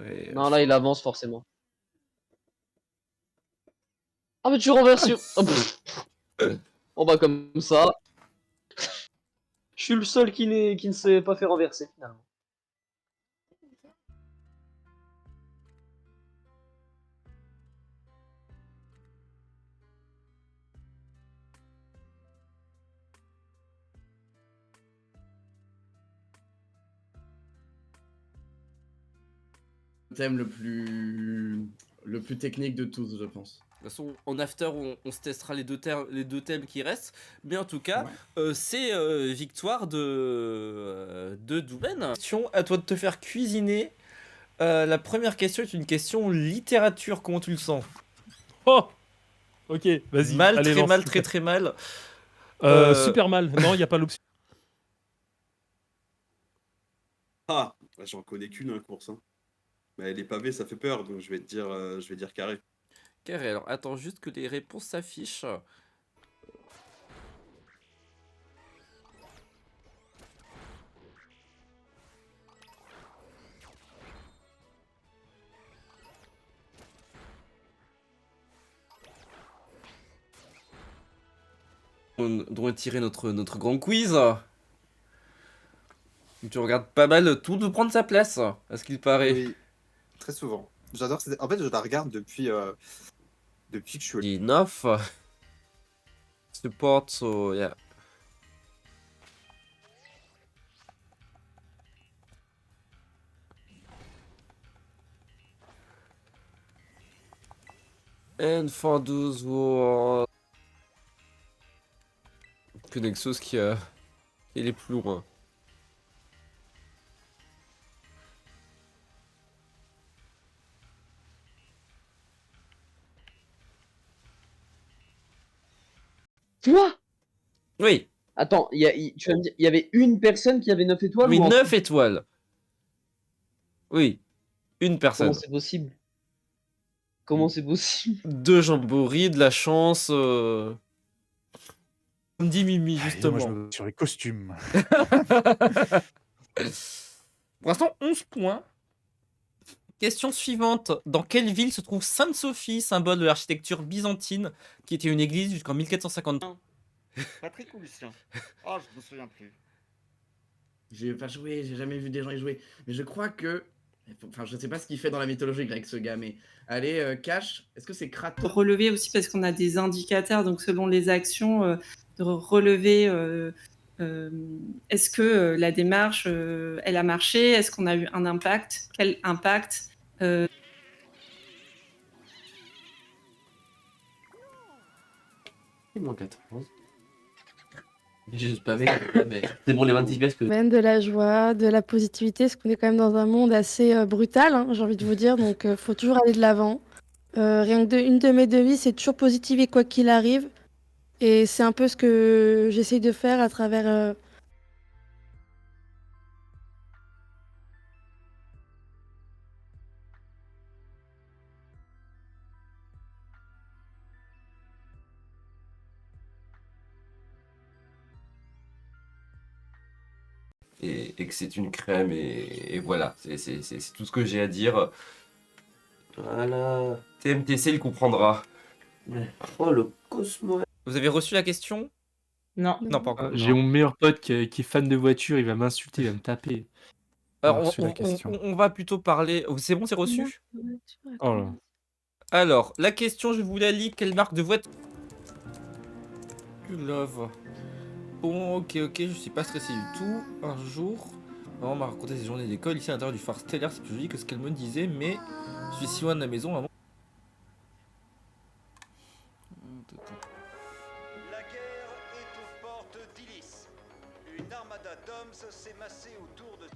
Et, Non, là, il avance forcément. Ah, mais tu renverses sur... Oh, oh bah comme ça. Je suis le seul qui ne s'est pas fait renverser finalement. Le thème le plus technique de tous, je pense. De toute façon, en after, on se testera les deux thèmes qui restent. Mais en tout cas, c'est victoire de Douben. Question, à toi de te faire cuisiner. La première question est une question littérature. Comment tu le sens? Oh, ok, vas-y. Mal, allez, très lance. mal, très mal. Super mal. Non, il n'y a pas l'option. Ah, j'en connais qu'une, hein, course. Hein. Mais les pavés, ça fait peur, donc je vais dire carré. Carré, alors attends juste que les réponses s'affichent. On doit tirer notre grand quiz. Tu regardes pas mal, tout de prendre sa place, à ce qu'il paraît. Oui, très souvent. J'adore. En fait, je la regarde depuis que je suis au lit. Enough. Support, so yeah. And for those who are... Que Nexus qui est les plus loin. Quoi? Oui. Attends, tu vas me dire, il y avait une personne qui avait 9 étoiles Oui, ou 9 étoiles. Oui, une personne. Comment c'est possible? Comment c'est possible? 2 jamboris, de la chance. Comme dit Mimi, Allez, justement. moi, je me... Sur les costumes. Pour l'instant, 11 points. Question suivante. Dans quelle ville se trouve Sainte-Sophie, symbole de l'architecture byzantine, qui était une église jusqu'en 1453? Patrick ou Lucien? Oh, je me souviens plus. J'ai pas joué, j'ai jamais vu des gens y jouer. Mais je crois que... Enfin, je sais pas ce qu'il fait dans la mythologie grecque, ce gars, mais... Allez, Cash, est-ce que c'est Kratos? Relever aussi parce qu'on a des indicateurs, donc selon les actions, de relever est-ce que la démarche, elle a marché? Est-ce qu'on a eu un impact? Quel impact? C'est mon 14. J'ai juste pas vu, mais c'est bon les 26 pièces que... De la joie, de la positivité, parce qu'on est quand même dans un monde assez brutal, hein, j'ai envie de vous dire, donc faut toujours aller de l'avant. Rien que une de mes devises, c'est toujours positiver quoi qu'il arrive. Et c'est un peu ce que j'essaye de faire à travers... Et que c'est une crème, et voilà, c'est tout ce que j'ai à dire. Voilà. TMTC, il comprendra. Oh, le Cosmo. Vous avez reçu la question? Non. Non, pas encore. J'ai mon meilleur pote qui est fan de voiture, il va m'insulter, il va me taper. Alors, reçu la question. on va plutôt parler... C'est bon, c'est reçu? Oh là. Alors, la question, je vous la lis. Quelle marque de voiture? Love. Bon, ok, je suis pas stressé du tout. Un jour, maman m'a raconté ses journées d'école. Ici, à l'intérieur du phare stellaire, c'est plus joli que ce qu'elle me disait, mais je suis si loin de la maison. Maman... La guerre est aux portes d'Ilis. Une armada d'hommes s'est massée autour de...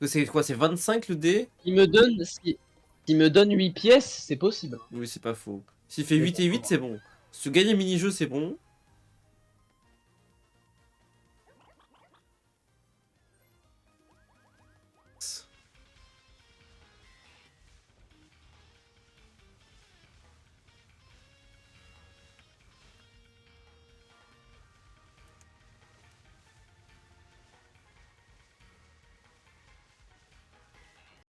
C'est quoi? C'est 25 le dé? S'il me donne 8 pièces, c'est possible. Oui, c'est pas faux. S'il fait 8 et 8, c'est bon. Si tu gagnes un mini-jeu, c'est bon.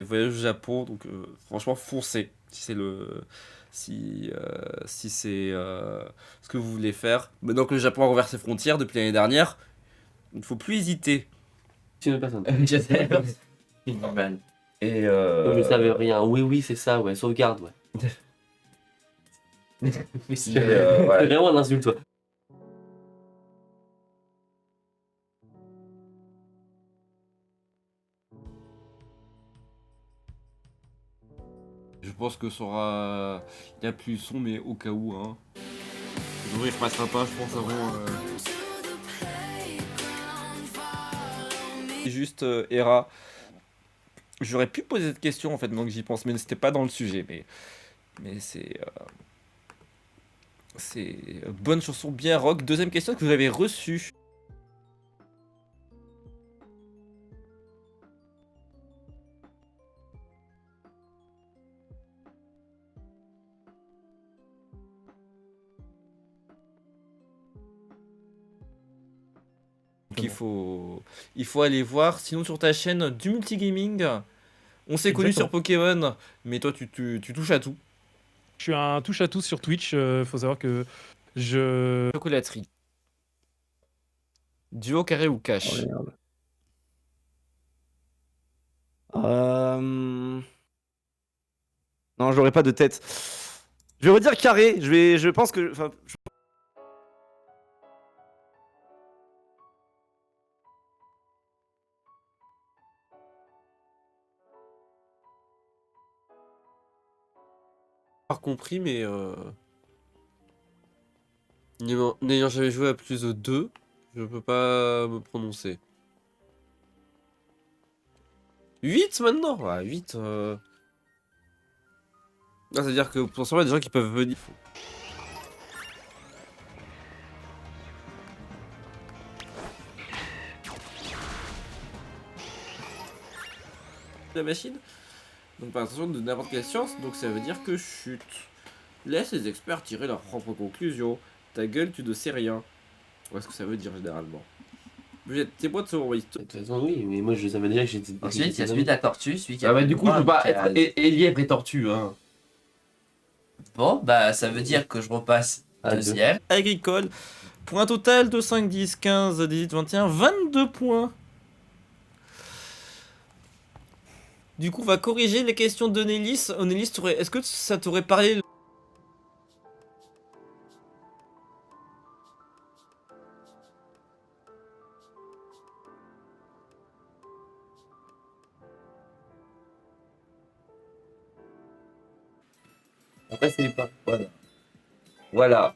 voyage au Japon, donc franchement foncez si c'est si c'est ce que vous voulez faire. Maintenant que le Japon a rouvert ses frontières depuis l'année dernière, il ne faut plus hésiter. C'est une personne. Je sais. Ivan. Et Comme je savais rien. Oui, c'est ça, ouais. Sauvegarde, ouais. Mais C'est voilà. vraiment un insulte, toi. Je pense que ça aura. Il n'y a plus le son, mais au cas où, hein. Le bruit ne passera pas, je pense, avant. Et juste, Hera. J'aurais pu poser cette question, en fait, maintenant que j'y pense, mais c'était pas dans le sujet. Mais c'est. C'est. Bonne chanson, bien rock. Deuxième question que vous avez reçue. Donc il faut aller voir. Sinon sur ta chaîne du multigaming, on s'est connu sur Pokémon, mais toi tu touches à tout. Je suis un touche à tout sur Twitch. Faut savoir que je. Chocolaterie. Duo, carré ou cash? Non, j'aurais pas de tête. Je vais redire carré. Je pense que. Enfin, Pas compris, mais n'ayant jamais joué à plus de 2, je peux pas me prononcer. 8 maintenant? Ah, 8. Ah, c'est-à-dire que potentiellement il y a des gens qui peuvent venir. La machine. Donc par attention de n'importe quelle science, donc ça veut dire que chute. Laisse les experts tirer leurs propres conclusions. Ta gueule, tu ne sais rien. Voilà ce que ça veut dire généralement. Tes boîtes sont envoyées. De toute façon, oui, mais moi je savais déjà que j'étais. Ensuite, il y a celui de la tortue, celui qui a. Ah bah du coup, je peux pas qui a- être lièvre et tortue, hein. Bon, bah ça veut dire que je repasse deuxième. Agricole. Point total de 5, 10, 15, 18, 21, 22 points. Du coup, on va corriger les questions de Nélis. Nélis, est-ce que ça t'aurait parlé? Après, c'est pas. Voilà. Voilà.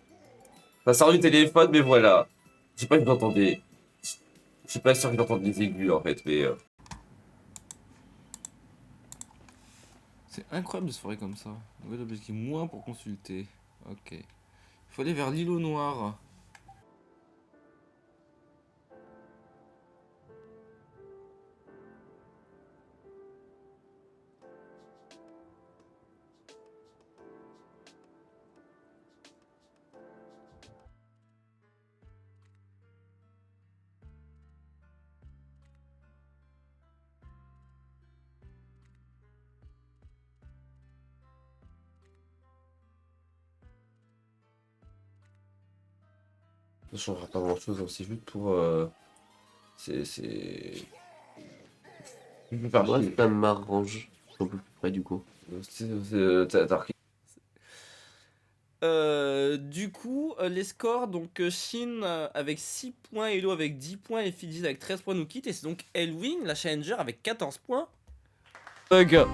Ça sort du téléphone, mais voilà. Je sais pas si vous entendez. Je suis pas sûr qu'ils entendent les aigus en fait, mais. C'est incroyable de se foirer comme ça. Nouvel objectif moins pour consulter. Ok. Il faut aller vers l'îlot noir. Ça changera pas grand chose, c'est juste pour. C'est. Je peux faire Moi, chier. ça m'arrange. Je suis un peu plus près du coup. Du coup, les scores, donc Shin avec 6 points, Elo avec 10 points et Fidji avec 13 points nous quittent. Et c'est donc Elwing, la challenger, avec 14 points. Bug.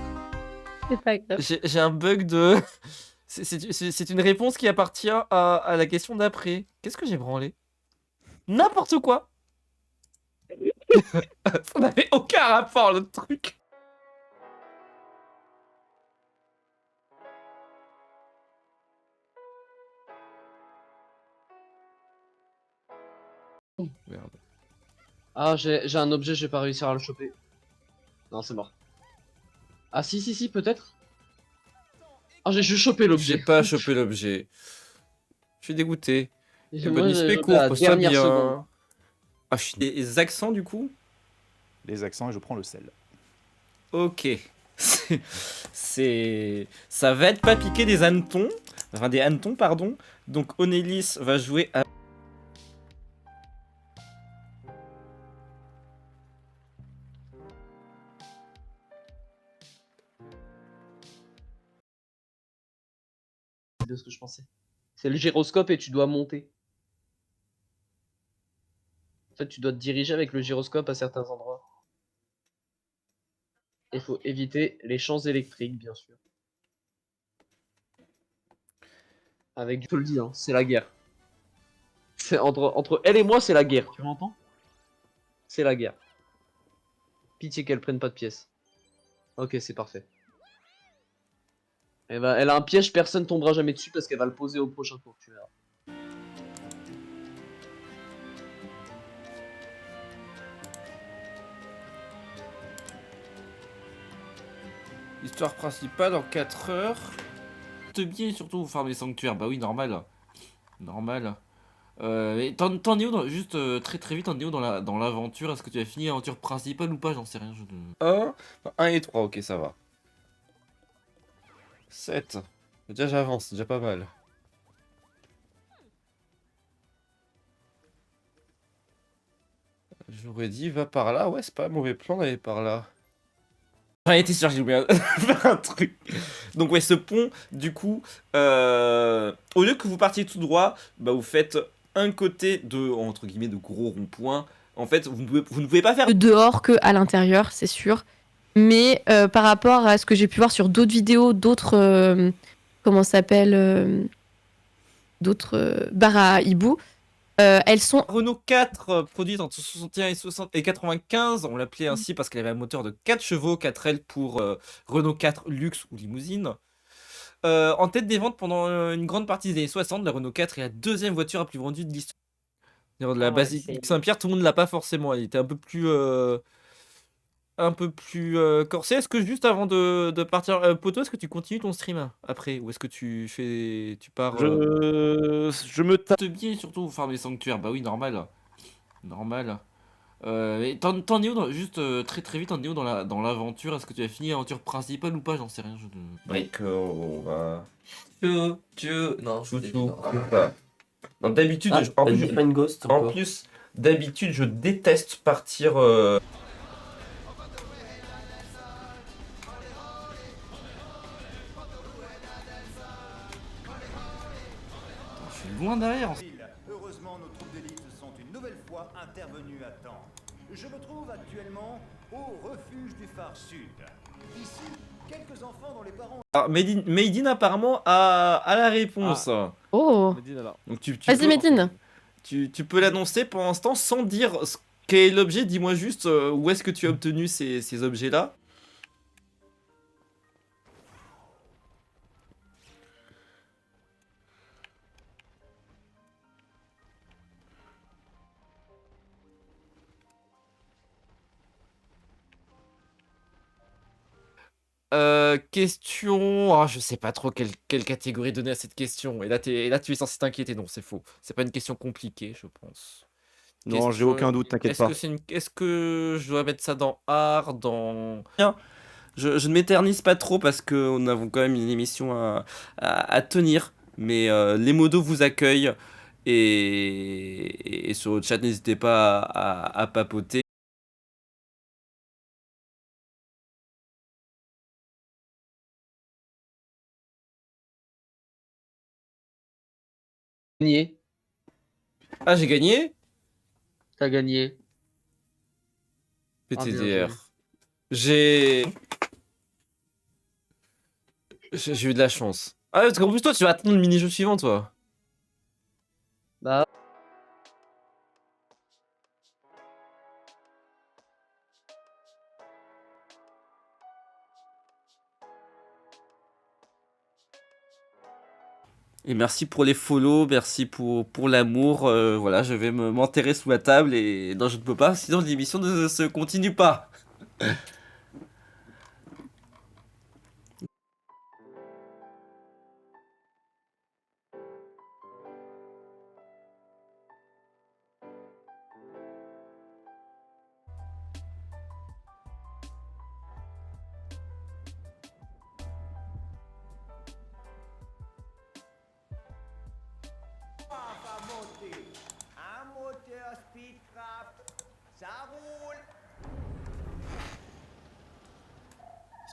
C'est pas grave. J'ai un bug de... C'est une réponse qui appartient à la question d'après. Qu'est-ce que j'ai branlé? N'importe quoi. Ça n'avait aucun rapport, le truc. Merde. Ah, j'ai un objet, je vais pas réussir à le choper. Non, c'est mort. Ah, si, peut-être. Ah, j'ai juste chopé l'objet. J'ai pas chopé l'objet. Je suis dégoûté. Et Bonne moi, j'ai nuit, chopé à la pose-toi dernière bien. seconde. Ah, et les accents du coup? Les accents et je prends le sel. Ok. Ça va être pas piqué des hannetons. Enfin, des hannetons, pardon. Donc, Onélis va jouer à. De ce que je pensais. C'est le gyroscope et tu dois monter. En fait, tu dois te diriger avec le gyroscope à certains endroits. Il faut éviter les champs électriques, bien sûr. Avec, je te le dis, hein, c'est la guerre. C'est entre elle et moi, c'est la guerre. Tu m'entends? C'est la guerre. Pitié qu'elle prenne pas de pièces. Ok, c'est parfait. Elle a un piège, personne tombera jamais dessus parce qu'elle va le poser au prochain tour, tu verras. Histoire principale en 4 heures. Te bien surtout vous farmer sanctuaire. Bah oui, normal. Normal. Et t'en es où juste très très vite, t'en es où dans l'aventure? Est-ce que tu as fini l'aventure principale ou pas? J'en sais rien. 1 et 3, ok, ça va. 7. Déjà j'avance, c'est déjà pas mal. J'aurais dit va par là, ouais c'est pas un mauvais plan d'aller par là. J'en étais sûr, j'ai oublié de faire un truc. Donc ouais, ce pont, du coup, au lieu que vous partiez tout droit, bah vous faites un côté de, entre guillemets, de gros rond-point. En fait, vous ne pouvez pas faire dehors que à l'intérieur, c'est sûr. Mais par rapport à ce que j'ai pu voir sur d'autres vidéos, d'autres comment ça s'appelle, d'autres bars à hibou, elles sont Renault 4 produite entre 61 et 95, on l'appelait ainsi parce qu'elle avait un moteur de 4 chevaux, 4L pour Renault 4 luxe ou limousine. En tête des ventes pendant une grande partie des années 60, la Renault 4 est la deuxième voiture la plus vendue de l'histoire. De la Basilique Saint-Pierre, tout le monde ne l'a pas forcément, elle était un peu plus corsé. Est-ce que juste avant de partir, Poto, est-ce que tu continues ton stream après? Ou est-ce que tu pars Je me tape. bien surtout vous farmer sanctuaire, bah oui, normal. Normal. Et t'en es où juste très très vite, t'en es où dans l'aventure? Est-ce que tu as fini l'aventure principale ou pas? J'en sais rien. On va. Non, chouchou. Non, d'habitude, en plus, d'habitude, je déteste partir. Je suis loin derrière. Heureusement, nos troupes d'élite sont une nouvelle fois intervenues à temps. Je me trouve actuellement au refuge du phare sud. Ici, quelques enfants dont les parents... Alors, Made in apparemment a la réponse. Oh. Donc Vas-y, Medine. Tu peux l'annoncer pour l'instant sans dire quel est l'objet. Dis-moi juste où est-ce que tu as obtenu ces objets-là. Question. Ah, je sais pas trop quelle catégorie donner à cette question. Et là, tu es censé t'inquiéter. Non, c'est faux. C'est pas une question compliquée, je pense. Non, j'ai aucun doute, t'inquiète pas. Est-ce que je dois mettre ça dans art, dans... Bien. Je ne m'éternise pas trop parce que nous avons quand même une émission à tenir. Mais les modos vous accueillent. Et sur le chat, n'hésitez pas à papoter. Gagné. Ah, j'ai gagné? T'as gagné. PTDR. J'ai eu de la chance. Ah, parce qu'en plus, toi, tu vas attendre le mini-jeu suivant, toi. Bah. Et merci pour les follow, merci pour l'amour. Voilà, je vais m'enterrer sous la table et non, je ne peux pas, sinon l'émission ne se continue pas. Un moteur Speedcraft, ça roule.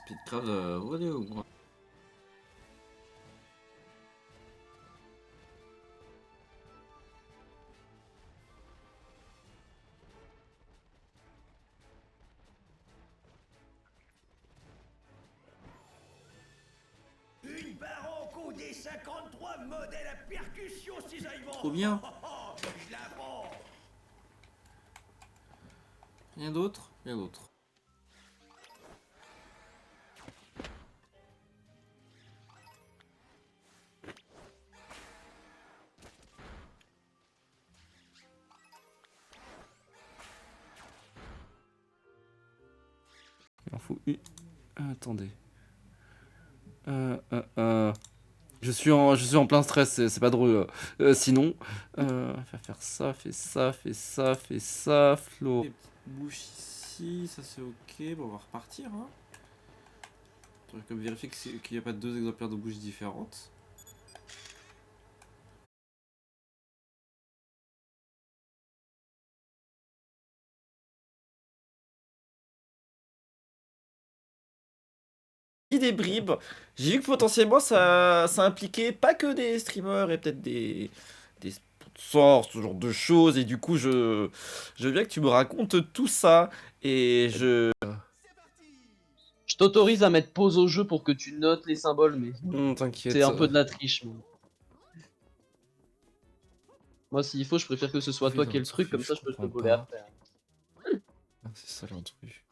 Speedcraft, ouais, ouais. Une Barranco des 53 modèle à percussion cisaillement. Trop bien. Je la vends. Rien d'autre? Rien d'autre. Il en faut une. Attendez. Je suis en plein stress, c'est pas drôle. Sinon, faire ça, fais ça, fais ça, fais ça, Flo. Des petites bouches ici, ça c'est ok. Bon, on va repartir. Hein. Je vais comme vérifier qu'il n'y a pas deux exemplaires de bouches différentes. Des bribes. J'ai vu que potentiellement ça impliquait pas que des streamers et peut-être des sponsors, ce genre de choses. Et du coup, je veux bien que tu me racontes tout ça. Et je t'autorise à mettre pause au jeu pour que tu notes les symboles, mais t'inquiète. c'est un peu de la triche. Mais... Moi, s'il faut, je préfère que ce soit toi qui ait le truc, comme ça je peux te le voler après. C'est ça l'intrus.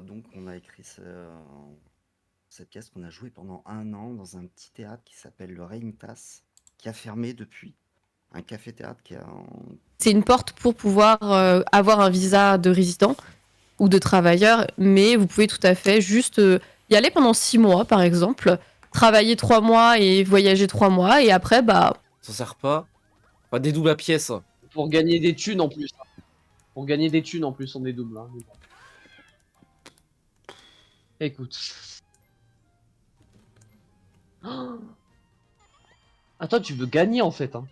Donc on a écrit cette pièce qu'on a jouée pendant 1 an dans un petit théâtre qui s'appelle le Reignitas, qui a fermé depuis. Un café-théâtre qui a... C'est une porte pour pouvoir avoir un visa de résident ou de travailleur, mais vous pouvez tout à fait juste y aller pendant 6 mois, par exemple, travailler 3 mois et voyager 3 mois, et après, bah... Ça sert pas. Pas des doubles à pièces. Pour gagner des thunes en plus. Pour gagner des thunes en plus, on est double. Hein. Écoute. Oh. Ah, toi, tu veux gagner en fait. Hein.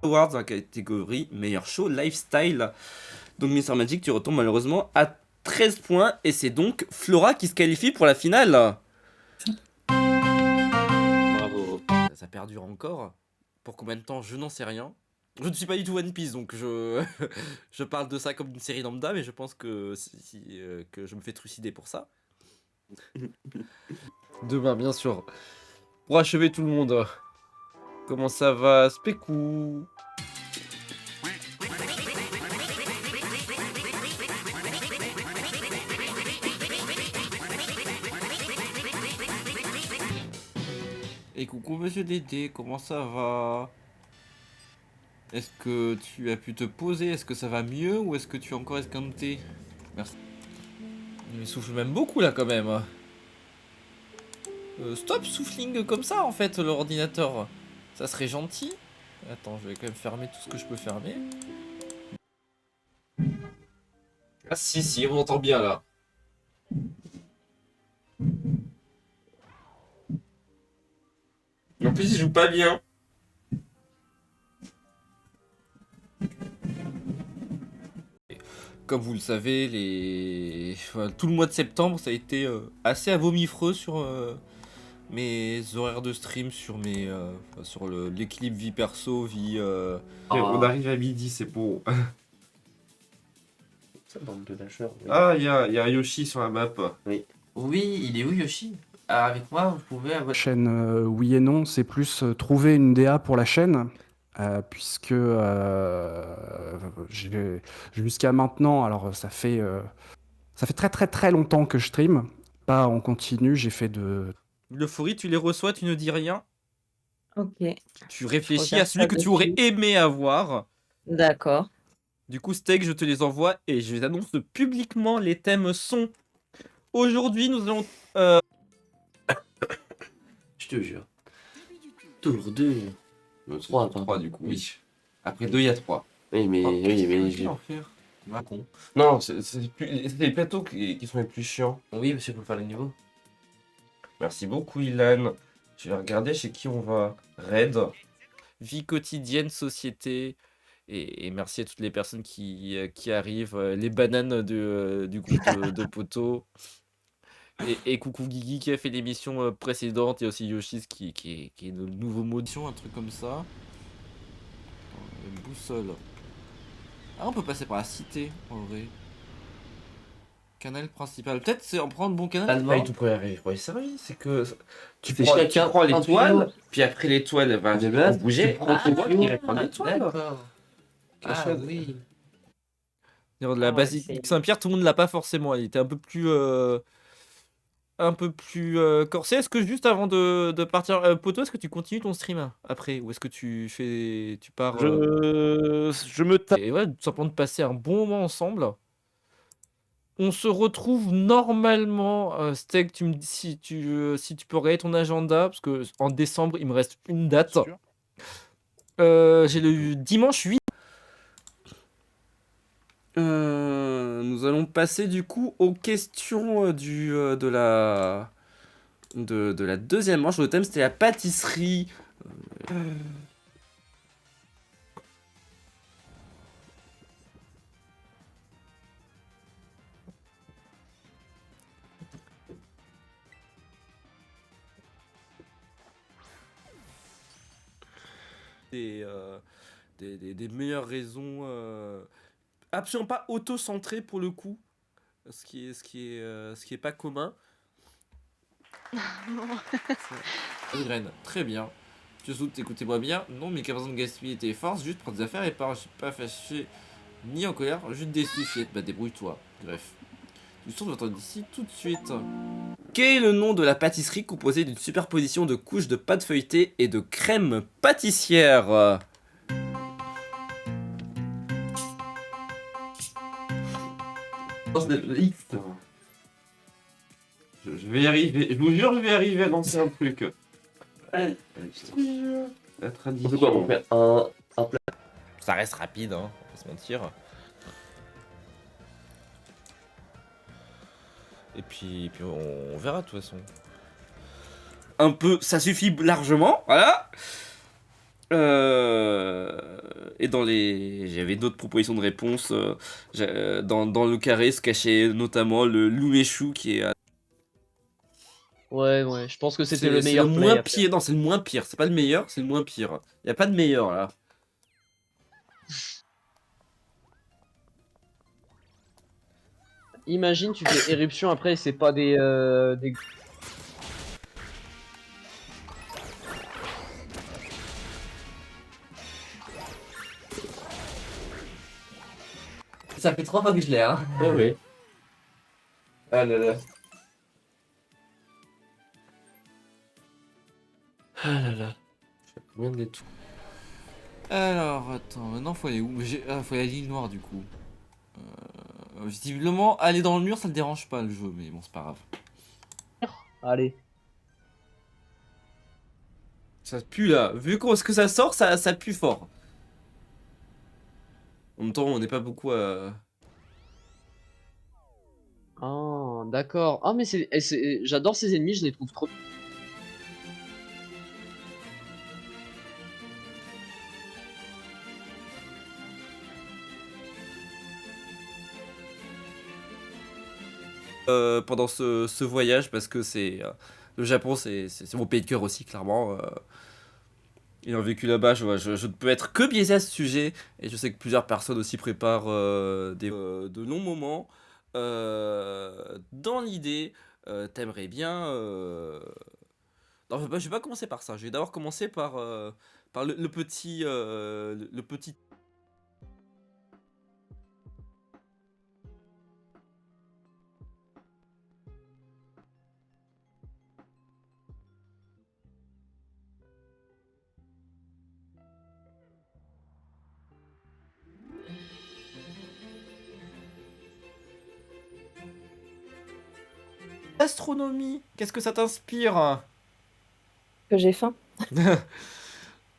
Awards dans la catégorie meilleur show lifestyle. Donc Mr Magic, tu retombes malheureusement à 13 points et c'est donc Flora qui se qualifie pour la finale. Bravo. Ça perdure encore. Pour combien de temps, je n'en sais rien. Je ne suis pas du tout One Piece, donc je parle de ça comme d'une série lambda, mais je pense que, que je me fais trucider pour ça. Demain, bien sûr. Pour achever tout le monde. Comment ça va, Spécou? Et coucou monsieur Dédé, comment ça va? Est-ce que tu as pu te poser? Est-ce que ça va mieux ou est-ce que tu es encore esquinté? Merci. Il me souffle même beaucoup là quand même. Stop souffling comme ça en fait l'ordinateur. Ça serait gentil. Attends, je vais quand même fermer tout ce que je peux fermer. Ah si, on entend bien là. En plus, il joue pas bien. Comme vous le savez, tout le mois de septembre, ça a été assez à vomifreux sur mes horaires de stream, sur sur l'équilibre vie perso, vie. On arrive à midi, c'est beau. Ça bande de lâcheurs. Oui. Ah, il y a un Yoshi sur la map. Oui. Oui, il est où Yoshi? Ah, avec moi, vous pouvez avoir... Chaîne, oui et non, c'est plus trouver une DA pour la chaîne, puisque jusqu'à maintenant, alors ça fait très très très longtemps que je stream, pas en continu, j'ai fait de... L'euphorie, tu les reçois, tu ne dis rien. Ok. Tu réfléchis à celui que tu aurais aimé avoir. D'accord. Du coup, Steak, je te les envoie et je les annonce publiquement. Les thèmes sont... Aujourd'hui, nous allons... Je te jure. Tour 2. 3 du coup, oui. Après 2, il y a 3. Oui, mais, oui, mais j'ai en faire. Va con. Non, c'est les plateaux qui sont les plus chiants. Oui, monsieur, pour faire les niveaux. Merci beaucoup, Ilan. Je vais regarder chez qui on va. Raid. Vie quotidienne, société. Et merci à toutes les personnes qui arrivent. Les bananes du groupe de poteaux. Et coucou Guigui qui a fait l'émission précédente. Et aussi Yoshis qui est de nouveau modition, un truc comme ça. Une boussole. Ah, on peut passer par la cité, en vrai. Canal principal. Peut-être c'est en prendre bon canal. Pas du tout pour y arriver. Pour y servir, c'est que tu C'est prends chacun un l'étoile, tuyau. puis après l'étoile elle va bouger. Tu prends Tu ton prends tuyau. l'étoile. D'accord. Ah Cache-le. oui. D'ailleurs, de la Ah ouais, basilique c'est- Saint-Pierre, tout le monde l'a pas forcément. Elle était un peu plus corsé. Est-ce que juste avant de partir, Poto, est-ce que tu continues ton stream après, ou est-ce que tu pars Je me tape. et ouais, tout simplement de passer un bon moment ensemble. On se retrouve normalement, Steak, tu me dis si tu peux regarder ton agenda, parce que en décembre, il me reste une date. J'ai le dimanche 8. Nous allons passer du coup aux questions de la deuxième manche. Le thème c'était la pâtisserie. Des meilleures raisons, absolument pas auto-centrées pour le coup, ce qui est pas commun. Graine, très bien. Tu sautes, écoutez-moi bien. Non, mais qu'à besoin de gaspiller tes forces, juste prends des affaires et pars. Je suis pas fâché ni en colère, juste déçu. Bah débrouille-toi. Bref. Du son, j'entends d'ici tout de suite. Quel est le nom de la pâtisserie composée d'une superposition de couches de pâte feuilletée et de crème pâtissière? Je vais y arriver. Je vous jure, je vais arriver à lancer un truc. Allez, je te jure. La tradition. On fait quoi? On fait un plat. Ça reste rapide, hein, on va se mentir. Et puis on verra de toute façon. Un peu, ça suffit largement, voilà. Et j'avais d'autres propositions de réponse. Dans le carré se cachait notamment le Lumeshu qui est. Ouais, je pense que c'était le meilleur C'est le play moins à faire. pire. Non, c'est le moins pire. C'est pas le meilleur, c'est le moins pire. Y a pas de meilleur là. Imagine, tu fais éruption après, c'est pas des. Ça fait 3 fois que je l'ai, hein. Ah oui. Ah là là. Ah là là. Je fais combien de détours? Alors, attends, maintenant faut aller où? Faut aller à l'île noire du coup. Visiblement, aller dans le mur ça le dérange pas le jeu, mais bon, c'est pas grave. Allez. Ça pue là. Vu ce que ça sort, ça pue fort. En même temps, on n'est pas beaucoup à. Ah, d'accord. Ah, mais j'adore ces ennemis, je les trouve trop. Pendant ce voyage, parce que le Japon, c'est mon pays de cœur aussi, clairement. Ayant vécu là-bas, je ne peux être que biaisé à ce sujet, et je sais que plusieurs personnes aussi préparent de longs moments. Dans l'idée, t'aimerais bien. Non, je vais pas commencer par ça. Je vais d'abord commencer par le petit. Le petit. Astronomie, qu'est-ce que ça t'inspire? Que j'ai faim.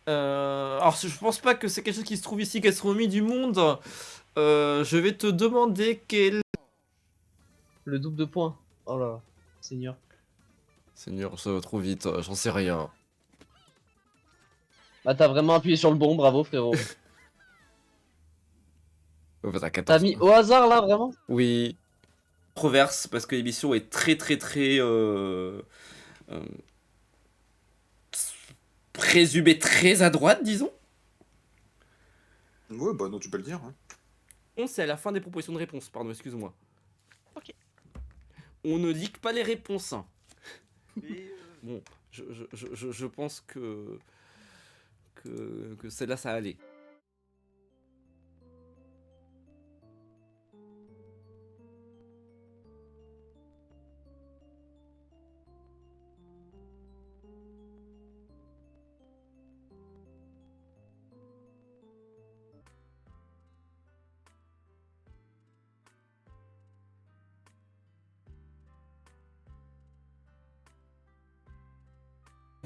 Alors, je pense pas que c'est quelque chose qui se trouve ici, Gastronomie du Monde. Je vais te demander quel... Le double de points. Oh là là, Seigneur. Seigneur, ça va trop vite, j'en sais rien. Bah t'as vraiment appuyé sur le bon, bravo frérot. Oh, bah, t'as 14. T'as mis au hasard là, vraiment? Oui. Controverse, parce que l'émission est très présumée très à droite, disons. Ouais, bah non, tu peux le dire. Hein. C'est à la fin des propositions de réponse, pardon, excuse-moi. Ok. On ne lit pas les réponses. Bon, je pense que celle-là, ça allait.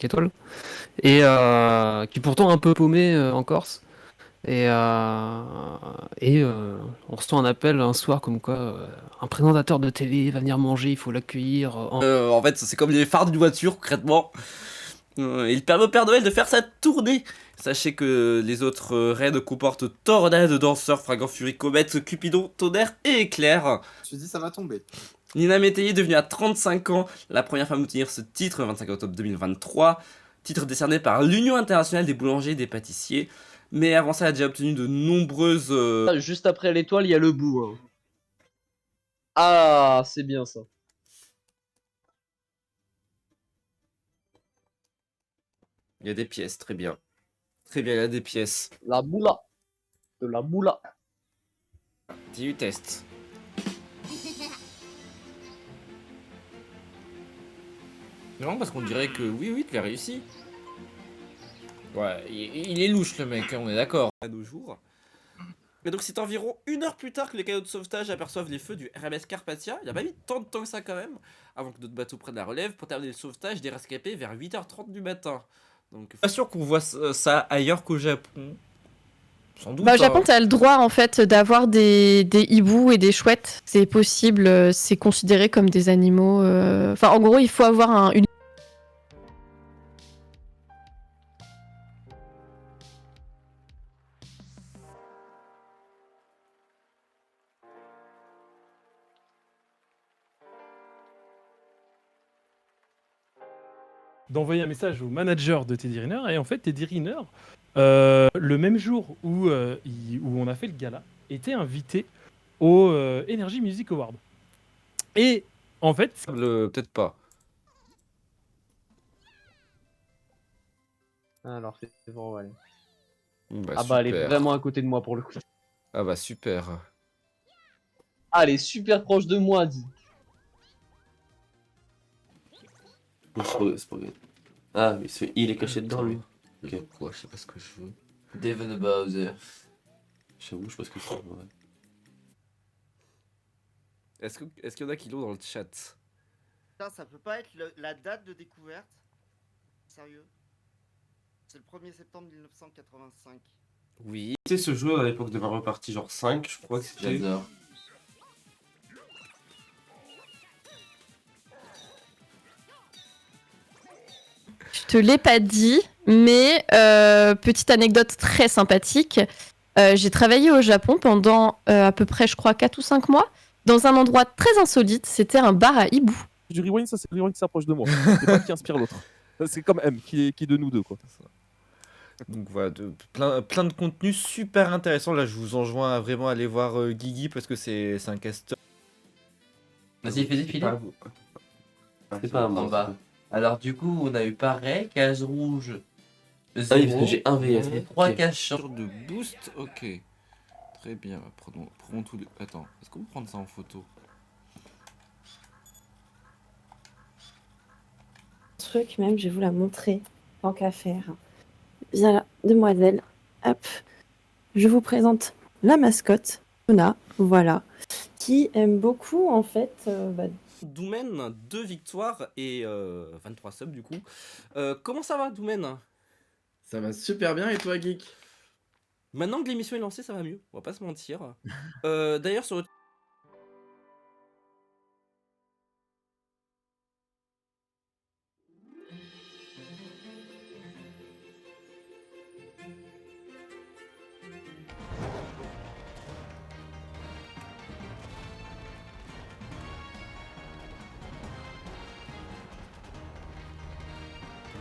Étoile, et qui est pourtant un peu paumé en Corse. Et on reçoit un appel un soir comme quoi un présentateur de télé va venir manger, il faut l'accueillir. En fait, c'est comme les phares d'une voiture, concrètement. Il permet au Père Noël de faire sa tournée. Sachez que les autres raids comportent Tornade, Danseur, Fragant Fury, Comète, Cupidon, Tonnerre et Éclair. Je me suis dit, ça va tomber. Nina Métayer, devenue à 35 ans la première femme à obtenir ce titre, le 25 octobre 2023. Titre décerné par l'Union internationale des boulangers et des pâtissiers. Mais avant ça, elle a déjà obtenu de nombreuses... Juste après l'étoile, il y a le bout. Hein. Ah, c'est bien ça. Il y a des pièces, très bien. Très bien, il y a des pièces. La moula. De la moula. 18 tests. Non, parce qu'on dirait que oui, tu l'as réussi. Ouais, il est louche le mec, on est d'accord. À nos jours. Et donc c'est environ 1 heure plus tard que les canaux de sauvetage aperçoivent les feux du RMS Carpathia. Il a pas mis tant de temps que ça quand même, avant que d'autres bateaux prennent la relève pour terminer le sauvetage des rescapés vers 8h30 du matin. Donc pas sûr qu'on voit ça ailleurs qu'au Japon. Sans doute. Bah, au Japon, t'as le droit en fait d'avoir des hiboux et des chouettes. C'est possible, c'est considéré comme des animaux. Enfin, en gros, il faut avoir une. D'envoyer un message au manager de Teddy Riner, et en fait Teddy Riner, le même jour où on a fait le gala, était invité au Energy Music Award. Et en fait... Peut-être pas. Alors, c'est bon, allez. Bah, ah bah, elle est super. vraiment à côté de moi pour le coup. Ah bah super. Ah, elle est super proche de moi, dit. Ah, mais il est caché dedans, lui. Ok. Pourquoi? Je sais pas ce que je veux. Devon Bowser. J'avoue, je sais pas ce que c'est. Ouais. Est-ce qu'il y en a qui l'ont dans le chat? Putain, ça peut pas être la date de découverte? Sérieux? C'est le 1er septembre 1985. Oui. Tu sais, ce jeu à l'époque de Mario Party, genre 5, je crois que c'était. J'adore. Je te l'ai pas dit, mais petite anecdote très sympathique. J'ai travaillé au Japon pendant à peu près, je crois, 4 ou 5 mois, dans un endroit très insolite. C'était un bar à hibou. Du rewind, ça c'est le rewind qui s'approche de moi. C'est pas qui inspire l'autre. C'est comme M, qui de nous deux, quoi. Donc voilà, plein de contenus super intéressants. Là, je vous enjoins à vraiment aller voir Guigui parce que c'est un casteur. Vas-y, fais-y, Philippe. C'est pas en bas. Alors du coup, on a eu pareil, case rouge. Ah oui, parce que j'ai un VF. 3 cases sur de boost, ok. Très bien, prenons tous les... Attends, est-ce qu'on peut prendre ça en photo? Truc même, je vais vous la montrer, tant qu'à faire. Viens là, demoiselle. Hop. Je vous présente la mascotte, Luna, voilà, qui aime beaucoup en fait. Doumen, 2 victoires et 23 subs du coup. Comment ça va, Doumen? Ça va super bien et toi, Geek? Maintenant que l'émission est lancée, ça va mieux, on va pas se mentir. D'ailleurs, sur le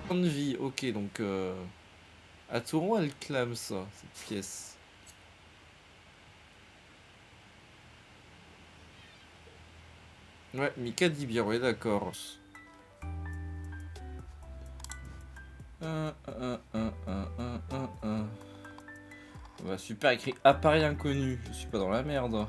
de vie, ok, donc à Touron, elle clame ça, cette pièce. Ouais, Mika dit bien, ouais, d'accord. Bah, super écrit appareil inconnu, je suis pas dans la merde.